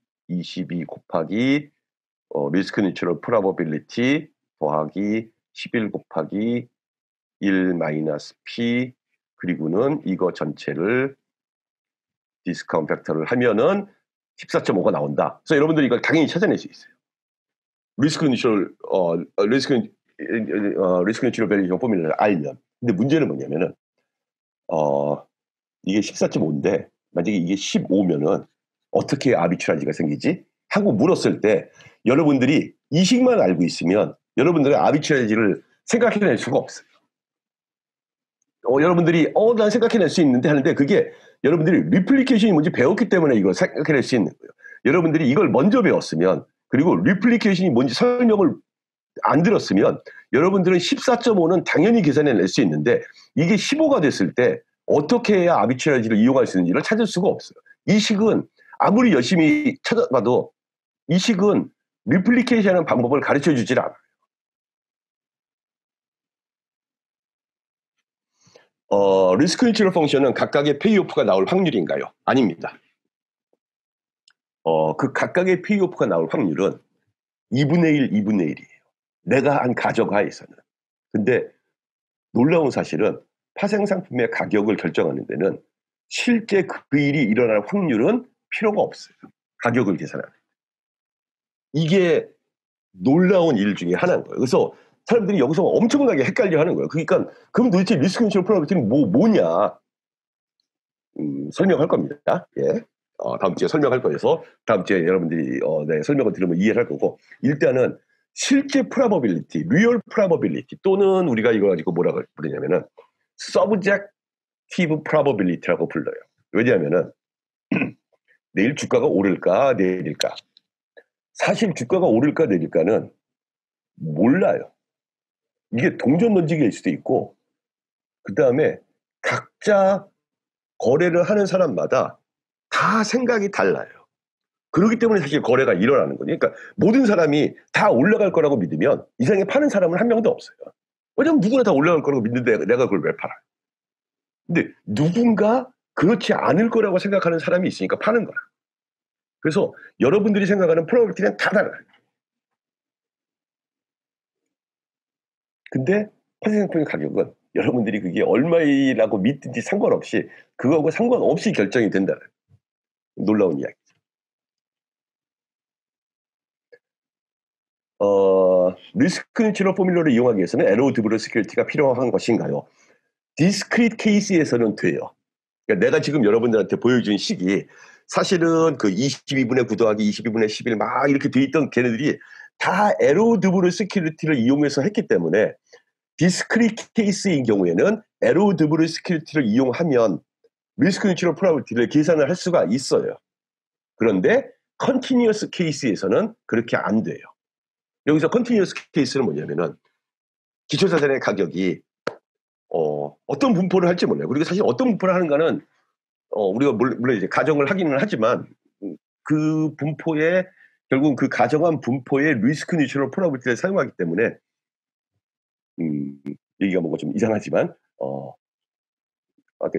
리스크 뉴트럴 프로버빌리티 더하기 11 곱하기 1 마이너스 P 그리고는 이거 전체를 디스카운트 팩터를 하면은 14.5가 나온다. 그래서 여러분들이 이걸 당연히 찾아낼 수 있어요. 리스크 뉴트럴 밸류에이션 포뮬러를 알면. 근데 문제는 뭐냐면은 이게 14.5인데 만약에 이게 15면은 어떻게 아비트라지가 생기지? 하고 물었을 때 여러분들이 이 식만 알고 있으면 여러분들의 아비트라지를 생각해낼 수가 없어요. 여러분들이 난 생각해낼 수 있는데 하는데 그게 여러분들이 리플리케이션이 뭔지 배웠기 때문에 이걸 생각해낼 수 있는 거예요. 여러분들이 이걸 먼저 배웠으면 그리고 리플리케이션이 뭔지 설명을 안 들었으면 여러분들은 14.5는 당연히 계산해낼 수 있는데 이게 15가 됐을 때 어떻게 해야 아비트라지를 이용할 수 있는지를 찾을 수가 없어요. 이 식은 아무리 열심히 찾아봐도 이 식은 리플리케이션하는 방법을 가르쳐 주질 않아요. 리스크 뉴트럴 펑션은 각각의 페이오프가 나올 확률인가요? 아닙니다. 그 각각의 페이오프가 나올 확률은 2분의 1, 2분의 1이에요. 내가 한 가정하에서는. 근데 놀라운 사실은 파생 상품의 가격을 결정하는 데는 실제 그 일이 일어날 확률은 필요가 없어요. 가격을 계산하는. 이게 놀라운 일 중에 하나인 거예요. 그래서 사람들이 여기서 엄청나게 헷갈려 하는 거예요. 그러니까 그럼 도대체 리스크 뉴트럴 프로버빌리티는 뭐냐? 설명할 겁니다. 예. 다음 주에 설명할 거여서 다음 주에 여러분들이 네, 설명을 들으면 이해를 할 거고, 일단은 실제 프로버빌리티, 리얼 프로버빌리티 또는 우리가 이거 가지고 뭐라고 부르냐면은 서브젝티브 프로버빌리티라고 불러요. 왜냐하면은 내일 주가가 오를까 내릴까. 사실 주가가 오를까 내릴까는 몰라요. 이게 동전 던지기일 수도 있고, 그 다음에 각자 거래를 하는 사람마다 다 생각이 달라요. 그렇기 때문에 사실 거래가 일어나는 거죠. 그러니까 모든 사람이 다 올라갈 거라고 믿으면 이 세상에 파는 사람은 한 명도 없어요. 왜냐면 누구나 다 올라갈 거라고 믿는데 내가 그걸 왜 팔아? 근데 누군가 그렇지 않을 거라고 생각하는 사람이 있으니까 파는 거야. 그래서 여러분들이 생각하는 프로버빌리티는 다 달라요. 근데 파생상품의 가격은 여러분들이 그게 얼마라고 믿든지 상관없이 그거하고 상관없이 결정이 된다는 놀라운 이야기죠. 리스크 뉴트럴 포뮬러를 이용하기 위해서는 에로드블 스큐리티가 필요한 것인가요? 디스크리트 케이스에서는 돼요. 그러니까 내가 지금 여러분들한테 보여준 식이 사실은 그 22분의 9 더하기 22분의 11 막 이렇게 돼 있던 걔네들이 다 에로드블 스큐리티를 이용해서 했기 때문에 디스크리트 케이스인 경우에는 에로드블 스큐리티를 이용하면 리스크 뉴트럴 프로버빌리티를 계산을 할 수가 있어요. 그런데 컨티뉴어스 케이스에서는 그렇게 안 돼요. 여기서 컨티뉴어스 케이스는 뭐냐면은 기초자산의 가격이 어떤 분포를 할지 몰라요. 그리고 사실 어떤 분포를 하는가는 우리가 물론 이제 가정을 하기는 하지만 그 분포에 결국 그 가정한 분포의 리스크 뉴트럴 프로버티를 사용하기 때문에 얘기가 뭔가 좀 이상하지만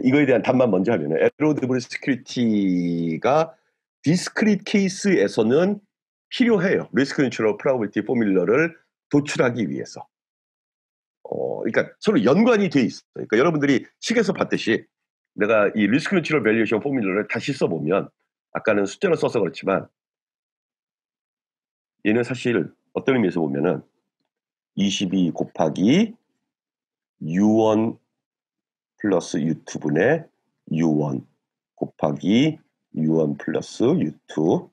이거에 대한 답만 먼저 하면은 에로드블 시큐리티가 디스크릿 케이스에서는 필요해요. 리스크 뉴트럴 프로버티 포뮬러를 도출하기 위해서. 그러니까 서로 연관이 돼 있어요. 그러니까 여러분들이 식에서 봤듯이 내가 이 리스크 뉴트럴 밸류에이션 포뮬러를 다시 써보면 아까는 숫자로 써서 그렇지만 얘는 사실 어떤 의미에서 보면은 22 곱하기 U1 플러스 U2분의 U1 곱하기 U1 플러스 U2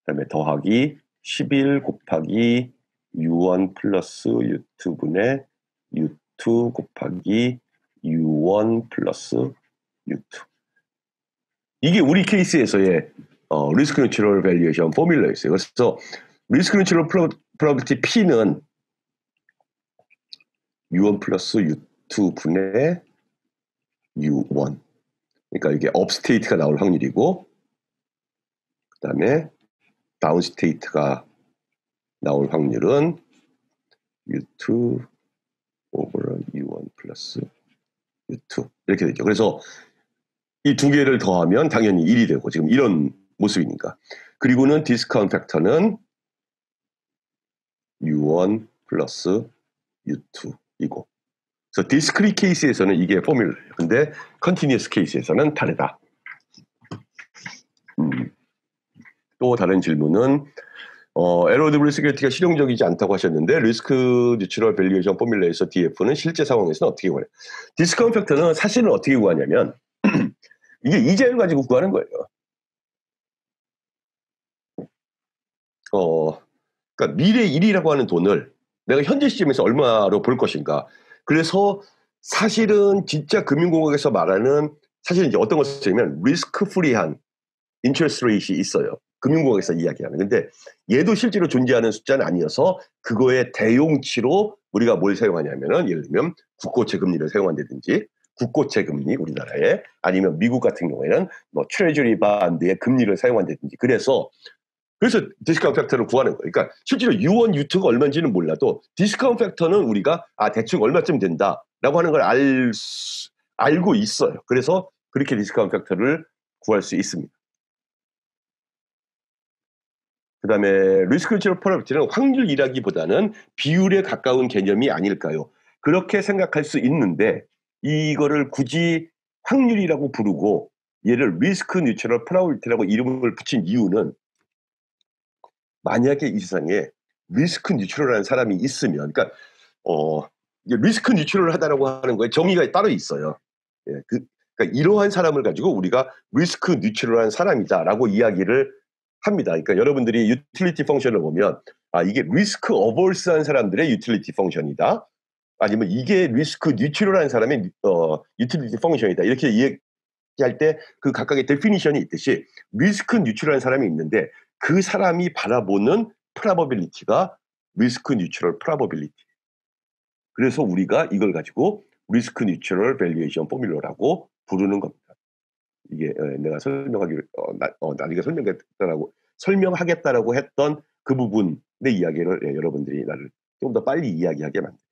그다음에 더하기 11 곱하기 U1 플러스 U2분의 U2 곱하기 U1 플러스 U2 이게 우리 케이스에서의 리스크 뉴트럴 밸류에이션 포뮬러였어요. 그래서 리스크 뉴트럴 프로버티 P는 U1 플러스 U2 분의 U1 그러니까 이게 업 스테이트가 나올 확률이고 그 다음에 다운 스테이트가 나올 확률은 U2 over U1 플러스 U2 이렇게 되죠. 그래서 이 두 개를 더하면 당연히 1이 되고 지금 이런 모습이니까. 그리고는 디스카운트 팩터는 U1 플러스 U2이고 그래서 디스크릿 케이스에서는 이게 포뮬러예요. 근데 컨티니어스 케이스에서는 다르다. 또 다른 질문은 에러드블 시큐리티가 실용적이지 않다고 하셨는데 리스크 뉴트럴 밸류에이션 포뮬러에서 DF는 실제 상황에서는 어떻게 구해요? 디스카운트 팩터는 사실은 어떻게 구하냐면 이게 이자율 가지고 구하는 거예요. 그러니까 미래 1이라고 하는 돈을 내가 현재 시점에서 얼마로 볼 것인가. 그래서 사실은 진짜 금융공학에서 말하는 사실은 이제 어떤 것을 쓰면 리스크 프리한 인터레스트 레이트이 있어요. 금융공학에서 이야기하는. 근데 얘도 실제로 존재하는 숫자는 아니어서 그거의 대용치로 우리가 뭘 사용하냐면은 예를 들면 국고채 금리를 사용한다든지 국고채 금리 우리나라에 아니면 미국 같은 경우에는 뭐 트레저리 반드의 금리를 사용한다든지 그래서 디스카운트 팩터를 구하는 거예요. 그러니까 실제로 U1, U2가 얼마인지는 몰라도 디스카운트 팩터는 우리가 대충 얼마쯤 된다라고 하는 걸 알고 있어요. 그래서 그렇게 디스카운트 팩터를 구할 수 있습니다. 그 다음에 리스크 뉴트럴 프로버티는 확률이라기보다는 비율에 가까운 개념이 아닐까요? 그렇게 생각할 수 있는데 이거를 굳이 확률이라고 부르고 얘를 리스크 뉴트럴 프로버티라고 이름을 붙인 이유는 만약에 이 세상에 리스크 뉴트럴한 사람이 있으면 그러니까 리스크 뉴트럴 하다라고 하는 거에 정의가 따로 있어요. 예, 그러니까 이러한 사람을 가지고 우리가 리스크 뉴트럴한 사람이다라고 이야기를 합니다. 그러니까 여러분들이 유틸리티 펑션을 보면 이게 리스크 어버스한 사람들의 유틸리티 펑션이다. 아니면 이게 리스크 뉴트럴한 사람의 유틸리티 펑션이다. 이렇게 이야기할 때 그 각각의 데피니션이 있듯이 리스크 뉴트럴한 사람이 있는데 그 사람이 바라보는 프라버빌리티가 리스크 뉴트럴 프라버빌리티. 그래서 우리가 이걸 가지고 리스크 뉴트럴 밸류에이션 포뮬러라고 부르는 겁니다. 이게 내가 나중에 설명하겠다라고 했던 그 부분의 이야기를 여러분들이 나를 좀 더 빨리 이야기하게 만듭니다.